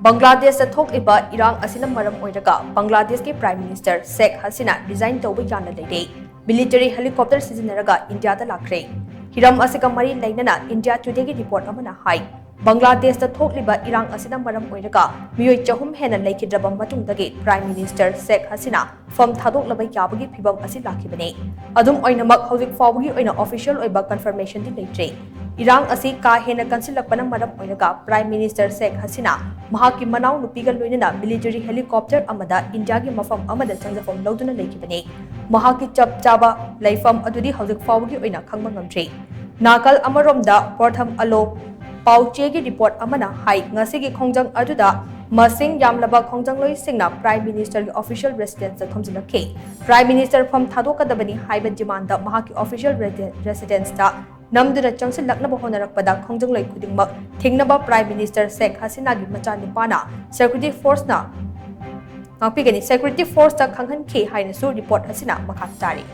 Bangladesh thokliba Irang asina Maram Oiraga Bangladesh ke Prime Minister Sheikh Hasina Resign Touba Yana Leire military helicopter shijinnaraga India da lakhre hiram asika mari lainana India Today ki report amana hai Bangladesh thokliba Irang asina Maram Oiraga miyoi chahum hena laikhidraba matungdagi Prime Minister Sheikh Hasina fam thadoklaba yabagi phibam asi lakhibane adum oinamak hojik fawgi oina official oiba confirmation di leitre Irang asi ka hena kansilakpana maram oinaga Prime Minister Sheikh Hasina mahaki manau nupiga loinana military helicopter amada India gi mafam amada changjafam loduna leikibane mahaki chap chaba laifam adudi hojik fawgi oina khangma ngamtre nakal amaromda portham alo pauche gi report amana hai ngasi gi khongjang aduda masing yamlaba khongjang loi singna Prime Minister gi official residence da thomjilakhe Prime Minister fam thadokadabani haiba demand da mahaki official residence da namduna changsil laknaba honarakpada khongjang loi khudingmak thingnaba Prime Minister Sheikh Hasina gi macha nipana security force na ngapigani security force ta khanghan khe haina su report hasina makha tari